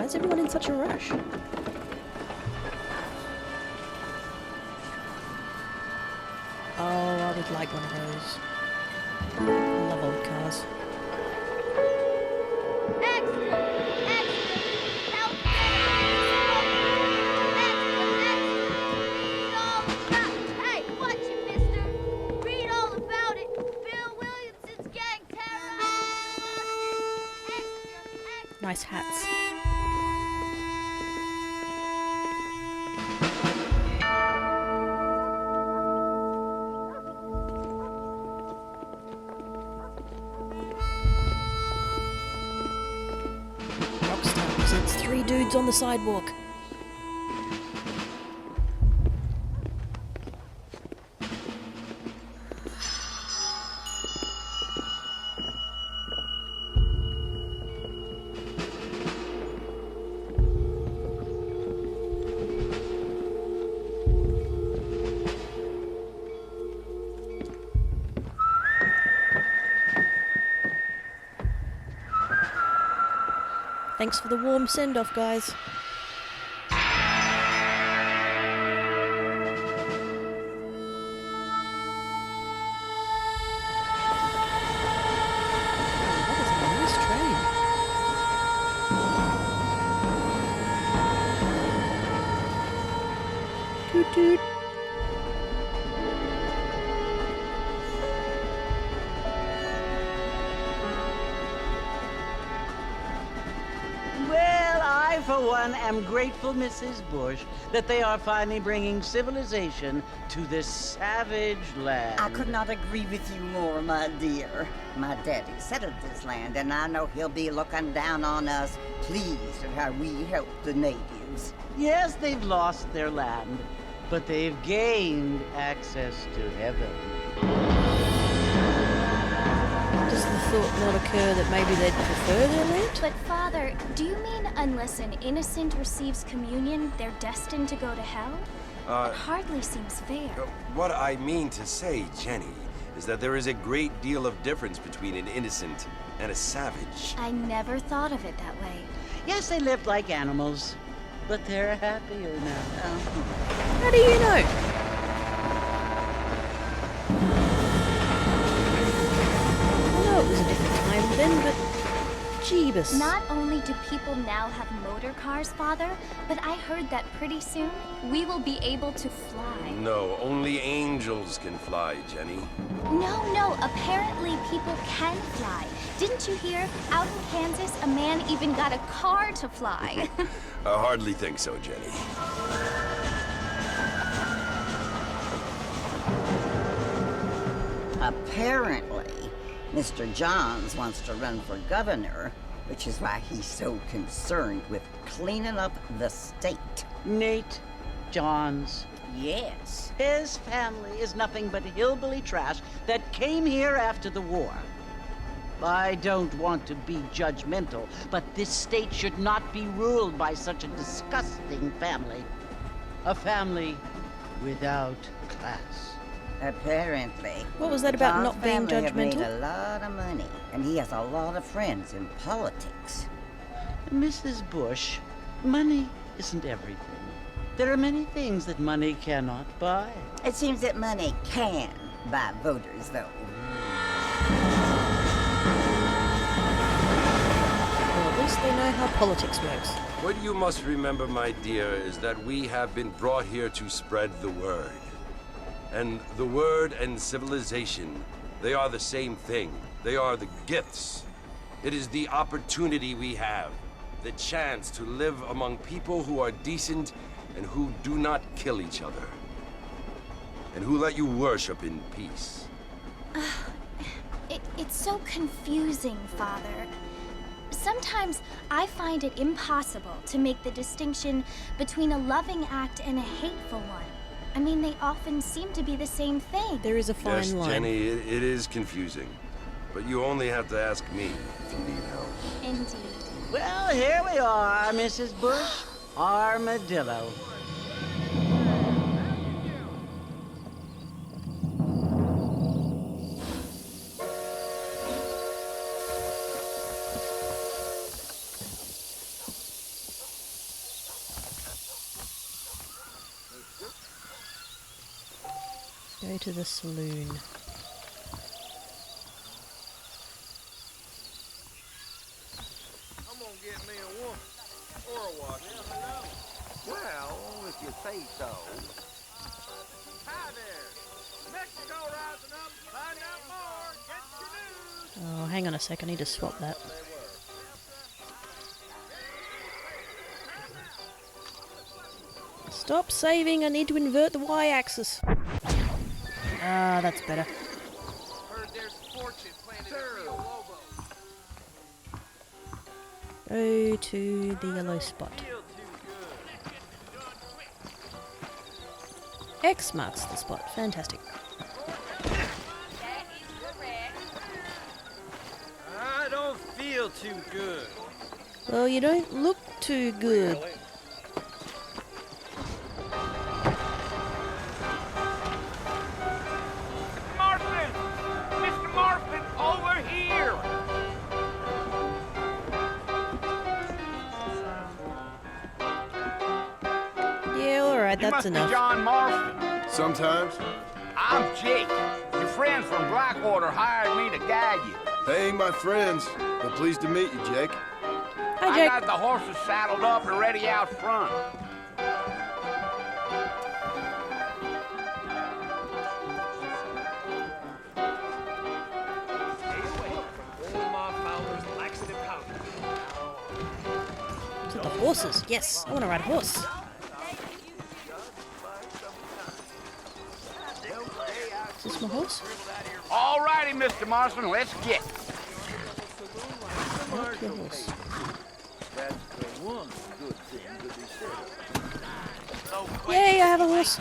Why is everyone in such a rush? Oh, I would like one of those. I love old cars. Nice hats. Rockstar presents 3 dudes on the sidewalk. Thanks for the warm send-off, guys. That is a nice train. Toot toot. For one, am grateful, Mrs. Bush, that they are finally bringing civilization to this savage land. I could not agree with you more, my dear. My daddy settled this land, and I know he'll be looking down on us, pleased at how we help the natives. Yes, they've lost their land, but they've gained access to heaven. Does the thought not occur that maybe they'd prefer their land? But Father, do you mean unless an innocent receives communion, they're destined to go to hell? It hardly seems fair. What I mean to say, Jenny, is that there is a great deal of difference between an innocent and a savage. I never thought of it that way. Yes, they lived like animals, but they're happier now. How do you know? I know it was a different time then, but Jeebus. Not only do people now have motor cars, Father, but I heard that pretty soon we will be able to fly. No, only angels can fly, Jenny. No, apparently people can fly. Didn't you hear? Out in Kansas, a man even got a car to fly. I hardly think so, Jenny. Apparently, Mr. Johns wants to run for governor, which is why he's so concerned with cleaning up the state. Nate Johns. Yes. His family is nothing but hillbilly trash that came here after the war. I don't want to be judgmental, but this state should not be ruled by such a disgusting family. A family without class. Apparently. What was that about John's not being family have made judgmental? a lot of money, and he has a lot of friends in politics. Mrs. Bush, money isn't everything. There are many things that money cannot buy. It seems that money can buy voters, though. Well, at least they know how politics works. What you must remember, my dear, is that we have been brought here to spread the word. And the word and civilization, they are the same thing. They are the gifts. It is the opportunity we have, the chance to live among people who are decent and who do not kill each other, and who let you worship in peace. It's so confusing, Father. Sometimes I find it impossible to make the distinction between a loving act and a hateful one. I mean, they often seem to be the same thing. There is a fine Yes, line. Jenny, it is confusing. But you only have to ask me if you need help. Indeed. Well, here we are, Mrs. Bush. Armadillo. Go to the saloon. I'm gonna get me a woman. Or a watch. Well, if you say so. Hi there. Mexico rising up. Find out more. Get your news. Oh, hang on a sec. I need to swap that. Stop saving. I need to invert the y-axis. Ah, that's better. Heard there's fortune planted in Rio Lobo. Go to the yellow spot. Feel too good. X marks the spot. Fantastic. I don't feel too good. Well, you don't look too good. Marston! Mr. Marston, over here! Yeah, alright, You that's must enough. be John Marston. Sometimes. I'm Jake. Your friends from Blackwater hired me to guide you. They ain't my friends, but pleased to meet you, Jake. Hi, I Jake. got the horses saddled up and ready out front. To the horses. Yes, I want to ride a horse. Is this my horse? All righty, Mr. Marston, let's get. Not your horse. That's the one good thing to be said. Yay, I have a horse.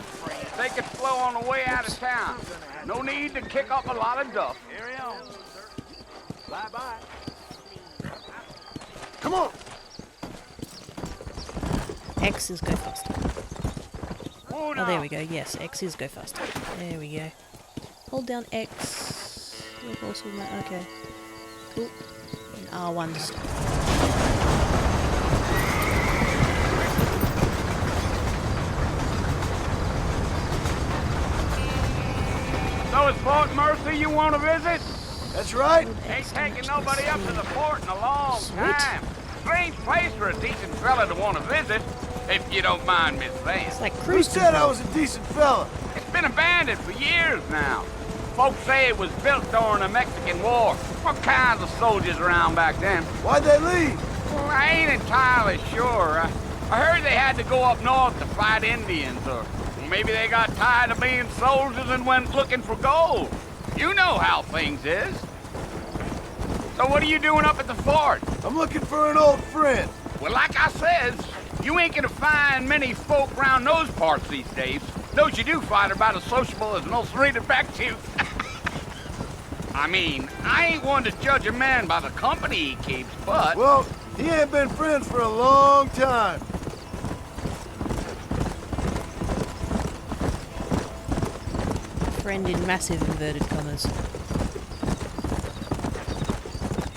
Take it slow on the way out of town. No need to kick up a lot of dust. Carry on, sir. Bye-bye. Come on! X is go faster. Oh, Oh, there we go. Yes, X is go faster. There we go. Hold down X. Your horse will make... Okay. Cool. And R1 to stop. So it's Fort Mercy you want to visit? That's right. Ain't taking nobody up to the fort in a long Sweet. time. Strange place for a decent fella to want to visit, if you don't mind me saying. It's like Who cruise said I control. was a decent fella? It's been abandoned for years now. Folks say it was built during the Mexican War. What kinds of soldiers around back then? Why'd they leave? Well, I ain't entirely sure. I heard they had to go up north to fight Indians, or maybe they got tired of being soldiers and went looking for gold. You know how things is. So what are you doing up at the fort? I'm looking for an old friend. Well, like I says, you ain't gonna find many folk round those parts these days. Those you do find are about as sociable as an ulcerated back tooth. I mean, I ain't one to judge a man by the company he keeps, but... Well, he ain't been friends for a long time. Friend in massive inverted commas.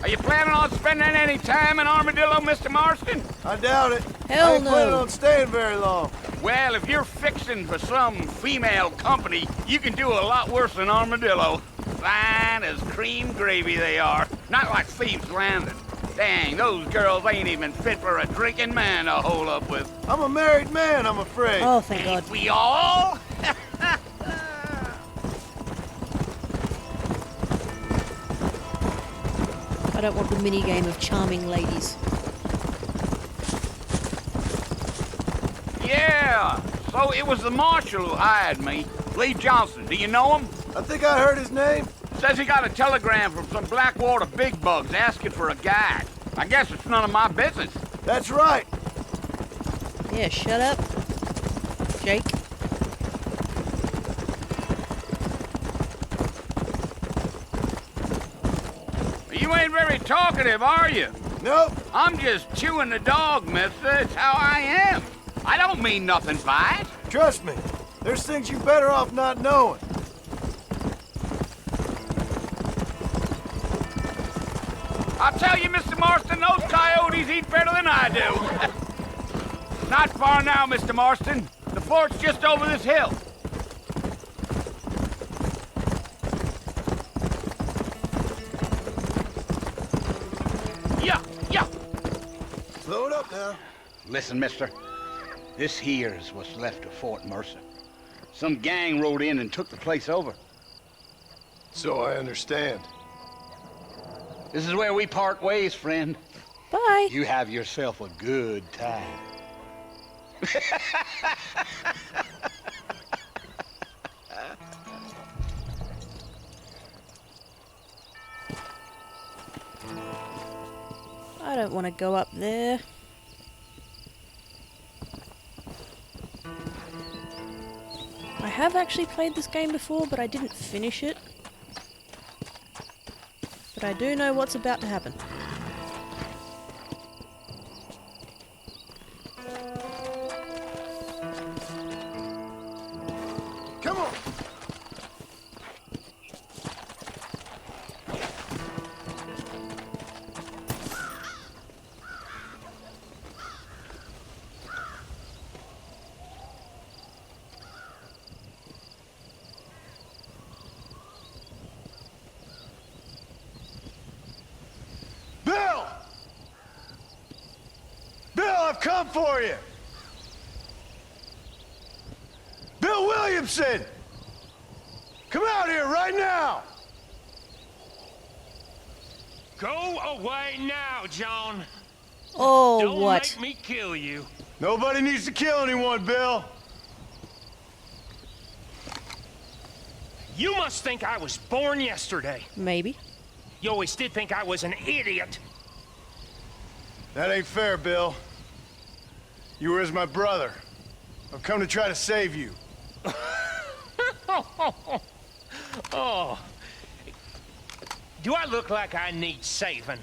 Are you planning on spending any time in Armadillo, Mr. Marston? I doubt it. Hell I ain't planning no. on staying very long. Well, if you're fixing for some female company, you can do a lot worse than Armadillo. Fine as cream gravy they are. Not like Thieves' Landing. Dang, those girls ain't even fit for a drinking man to hole up with. I'm a married man, I'm afraid. Oh, thank God. Ain't we all? I don't want the mini game of charming ladies. Yeah, so it was the marshal who hired me. Lee Johnson, do you know him? I think I heard his name. Says he got a telegram from some Blackwater big bugs asking for a guide. I guess it's none of my business. That's right. Yeah, shut up, Jake. You ain't very talkative, are you? Nope. I'm just chewing the dog, mister. It's how I am. I don't mean nothing by it. Trust me. There's things you're better off not knowing. I'll tell you, Mr. Marston, those coyotes eat better than I do. Not far now, Mr. Marston. The fort's just over this hill. up now? Listen, mister. This here is what's left of Fort Mercer. Some gang rode in and took the place over. So I understand. This is where we part ways, friend. Bye. You have yourself a good time. I don't want to go up there. I have actually played this game before, but I didn't finish it. But I do know what's about to happen. Come on! Bill! Bill, I've come for you! Bill Williamson! Come out here right now! Go away now, John. Oh, Don't what? make me kill you. Nobody needs to kill anyone, Bill. You must think I was born yesterday. Maybe. You always did think I was an idiot. That ain't fair, Bill. You were as my brother. I've come to try to save you. Oh. Do I look like I need saving?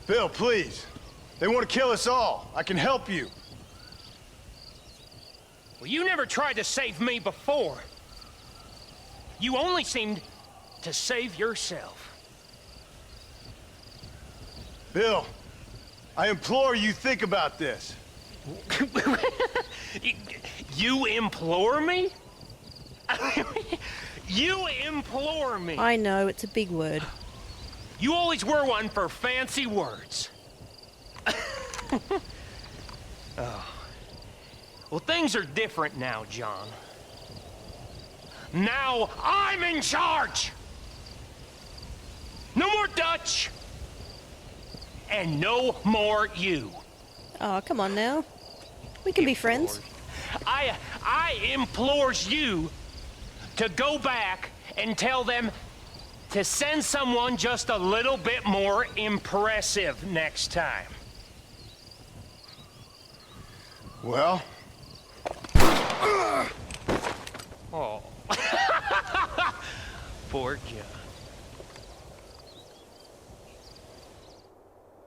Bill, please. They want to kill us all. I can help you. Well, you never tried to save me before. You only seemed to save yourself. Bill, I implore you think about this. You implore me? You implore me. I know, it's a big word. You always were one for fancy words. Oh. Well, things are different now, John. Now I'm in charge. No more Dutch. And no more you. Oh, come on now. We can be friends. I implores you to go back and tell them to send someone just a little bit more impressive next time. Well? Oh. Poor John.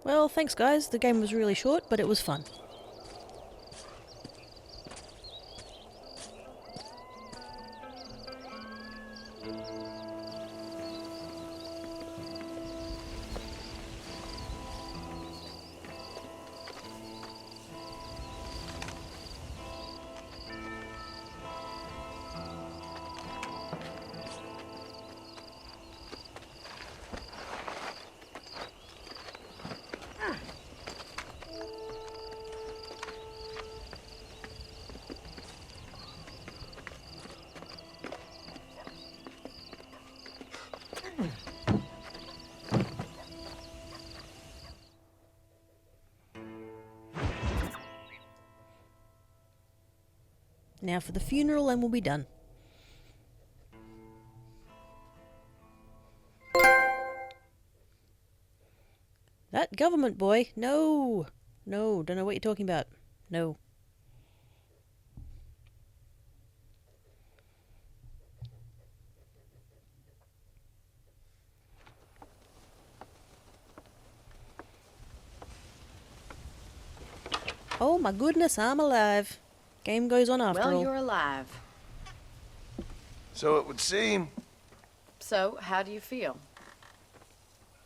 Well, thanks guys. The game was really short, but it was fun. Now for the funeral and we'll be done. That government boy. No. No, don't know what you're talking about. No. Oh my goodness, I'm alive. Game goes on after all. Well, you're alive. So it would seem. So, how do you feel?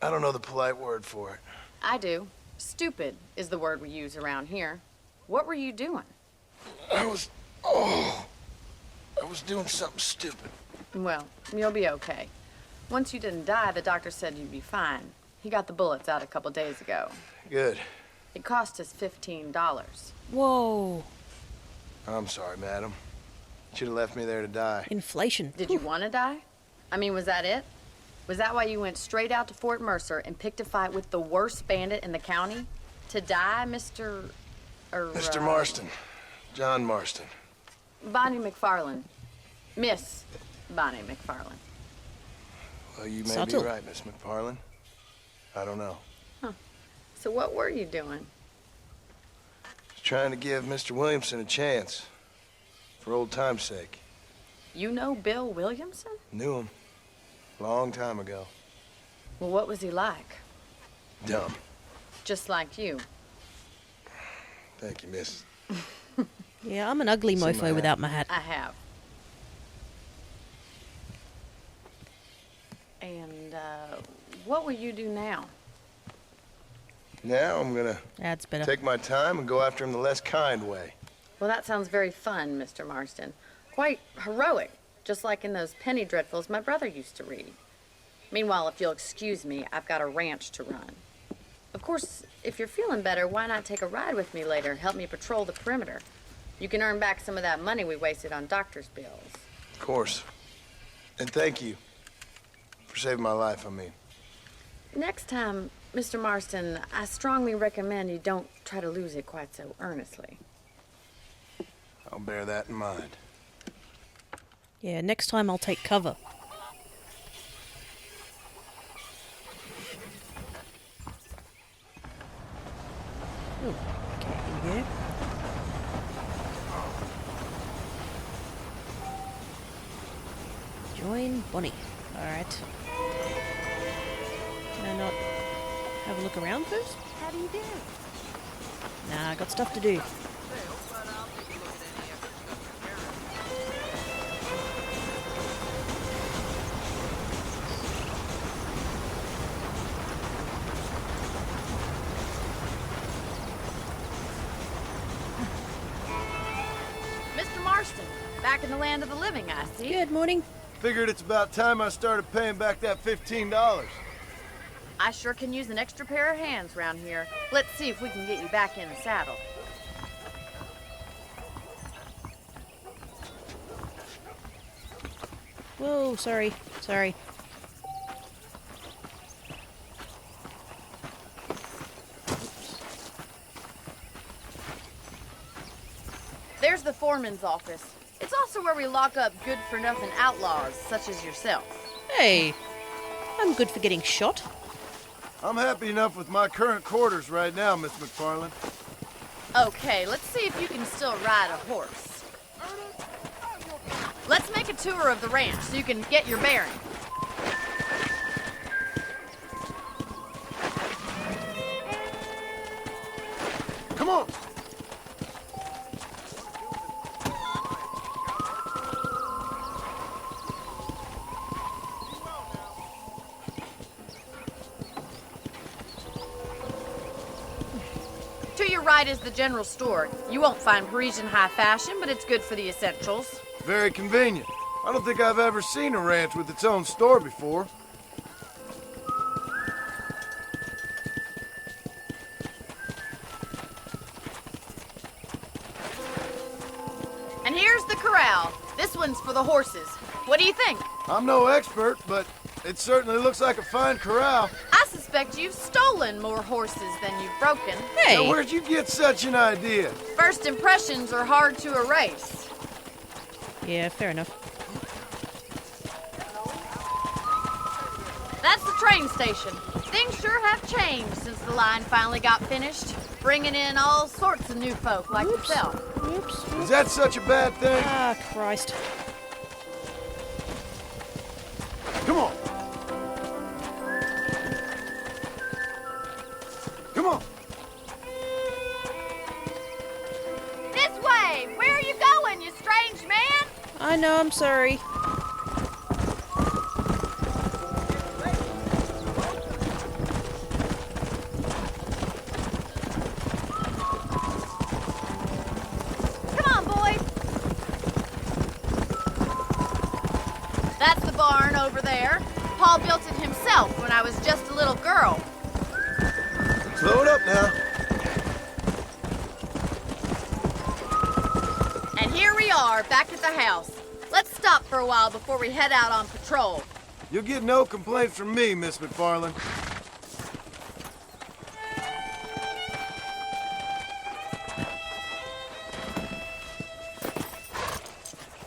I don't know the polite word for it. I do. Stupid is the word we use around here. What were you doing? I was doing something stupid. Well, you'll be okay. Once you didn't die, the doctor said you'd be fine. He got the bullets out a couple days ago. Good. It cost us $15. Whoa. I'm sorry, madam. Should have left me there to die. Inflation. Did you want to die? I mean, was that it? Was that why you went straight out to Fort Mercer and picked a fight with the worst bandit in the county? To die, Mr. Mr. Marston. John Marston. Bonnie McFarland. Miss Bonnie McFarland. Well, you may Subtle. be right, Miss McFarland. I don't know. So what were you doing? Just trying to give Mr. Williamson a chance. For old time's sake. You know Bill Williamson? Knew him. Long time ago. Well, what was he like? Dumb. Just like you. Thank you, miss. Yeah, I'm an ugly See my mofo hat? without my hat. I have. And, what will you do now? Now I'm gonna That's better. take my time and go after him the less kind way. Well, that sounds very fun, Mr. Marston. Quite heroic, just like in those penny dreadfuls my brother used to read. Meanwhile, if you'll excuse me, I've got a ranch to run. Of course, if you're feeling better, why not take a ride with me later? Help me patrol the perimeter. You can earn back some of that money we wasted on doctor's bills. Of course. And thank you. For saving my life, I mean. Next time, Mr. Marston, I strongly recommend you don't try to lose it quite so earnestly. I'll bear that in mind. Yeah, next time I'll take cover. Oh, okay, here we go. Join Bonnie. Alright. Can I not have a look around first? How do you do? Nah, I got stuff to do. Mr. Marston, back in the land of the living, I see. Good morning. Figured it's about time I started paying back that $15. I sure can use an extra pair of hands around here. Let's see if we can get you back in the saddle. Whoa, sorry. Sorry. There's the foreman's office. It's also where we lock up good-for-nothing outlaws, such as yourself. Hey, I'm good for getting shot. I'm happy enough with my current quarters right now, Miss McFarland. Okay, let's see if you can still ride a horse. Let's make a tour of the ranch so you can get your bearings. Come on! To your right is the general store. You won't find Parisian high fashion, but it's good for the essentials. Very convenient. I don't think I've ever seen a ranch with its own store before. And here's the corral. This one's for the horses. What do you think? I'm no expert, but it certainly looks like a fine corral. I suspect you've stolen more horses than you've broken. Hey, Now, where'd you get such an idea? First impressions are hard to erase. yeah, fair enough. That's the train station. Things sure have changed since the line finally got finished, bringing in all sorts of new folk like yourself. Oops. Is that such a bad thing? Ah, Christ. Come on! Come on! This way! Where are you going, you strange man? I know, I'm sorry. Come on, boys. That's the barn over there. Pa built it himself when I was just a little girl. Slow it up now. And here we are, back at the house. Let's stop for a while before we head out on patrol. You'll get no complaints from me, Miss McFarland.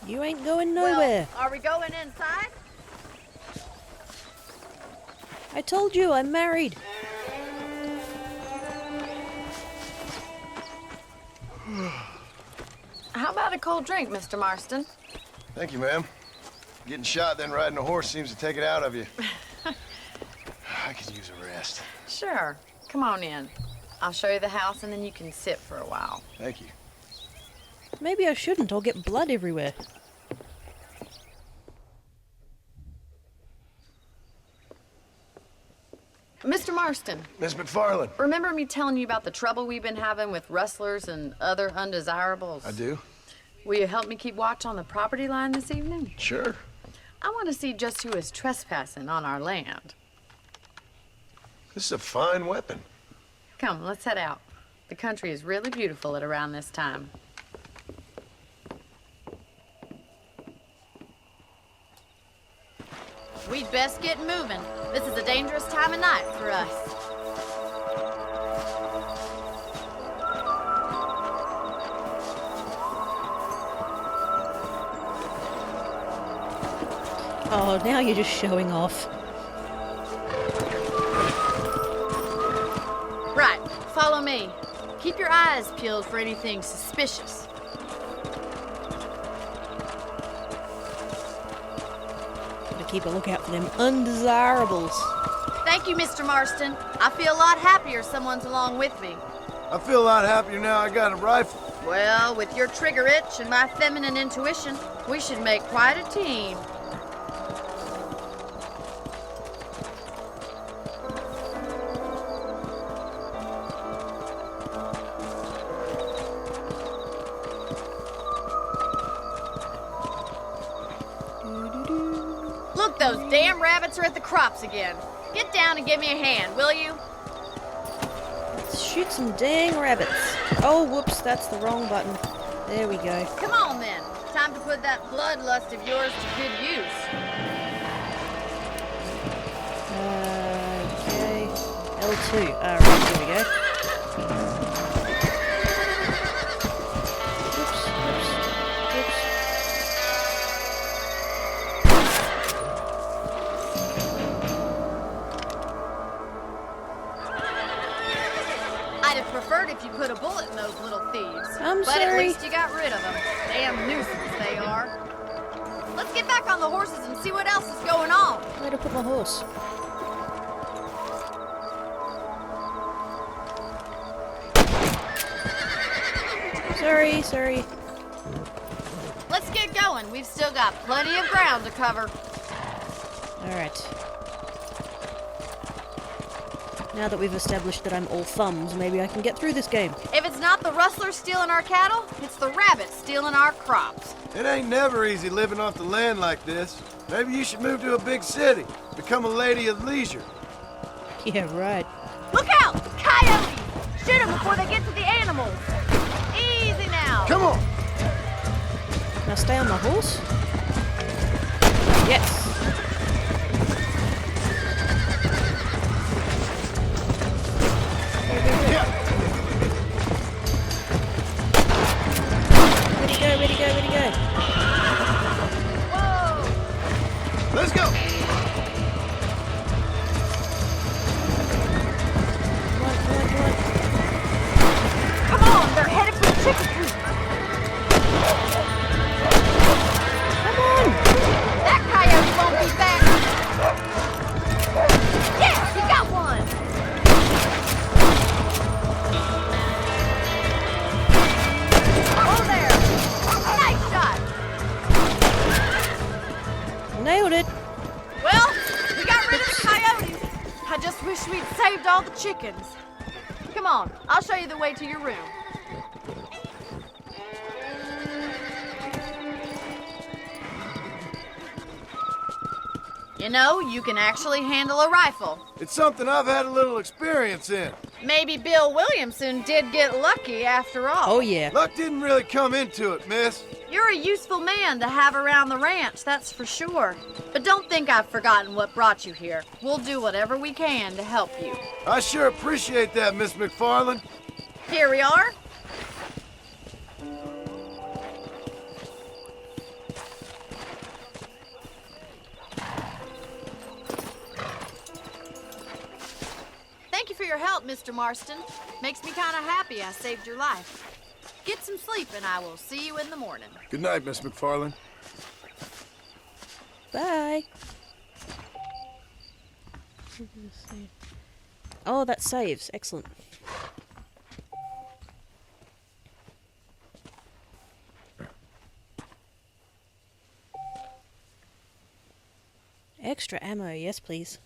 You ain't going nowhere. Well, are we going inside? I told you, I'm married. How about a cold drink, Mr. Marston? Thank you, ma'am. Getting shot, then riding a horse seems to take it out of you. I could use a rest. Sure. Come on in. I'll show you the house and then you can sit for a while. Thank you. Maybe I shouldn't, I'll get blood everywhere. Mr. Marston, Miss McFarland. remember me telling you about the trouble we've been having with rustlers and other undesirables? I do? Will you help me keep watch on the property line this evening? Sure. I want to see just who is trespassing on our land. This is a fine weapon. Come, let's head out. The country is really beautiful at around this time. We'd best get moving. This is a dangerous time of night for us. Oh, now you're just showing off. Right, follow me. Keep your eyes peeled for anything suspicious. Gotta keep a lookout for them undesirables. Thank you, Mr. Marston. I feel a lot happier someone's along with me. I feel a lot happier now I got a rifle. Well, with your trigger itch and my feminine intuition, we should make quite a team. Look, those damn rabbits are at the crops again. Get down and give me a hand, will you? Let's shoot some dang rabbits. Oh, whoops, that's the wrong button. There we go. Come on, then. Time to put that bloodlust of yours to good use. Okay. L2. Alright, here we go. Oops, oops, oops. I'd have preferred if you put a bullet in those little thieves. I'm but at sorry. least you got rid of them. Damn nuisance they are. Let's get back on the horses and see what else is going on. Where to put my horse? Sorry. Let's get going. We've still got plenty of ground to cover. Alright. Now that we've established that I'm all thumbs, maybe I can get through this game. If it's not the rustlers stealing our cattle, it's the rabbits stealing our crops. It ain't never easy living off the land like this. Maybe you should move to a big city. Become a lady of leisure. Yeah, right. Look out! Coyotes! Shoot them before they get to the animals. Easy now. Come on! Now stay on my horse. Yes. Where'd he go? Whoa! Let's go! Come on, they're headed for the chicken coop. Come on! That coyote won't be back. Yeah, you got one. Oh, there. Nice shot. Nailed it. Well, we got rid of the coyotes. I just wish we'd saved all the chickens. Come on, I'll show you the way to your room. You know, you can actually handle a rifle. It's something I've had a little experience in. Maybe Bill Williamson did get lucky after all. Oh, yeah. Luck didn't really come into it, miss. You're a useful man to have around the ranch, that's for sure. But don't think I've forgotten what brought you here. We'll do whatever we can to help you. I sure appreciate that, Miss McFarland. Here we are. Thank you for your help, Mr. Marston. Makes me kind of happy I saved your life. Get some sleep and I will see you in the morning. Good night, Miss McFarland. Bye. Oh, that saves. Excellent. Extra ammo, yes please.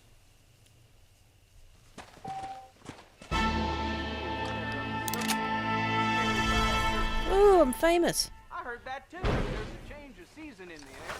Ooh, I'm famous. I heard that too. There's a change of season in the air.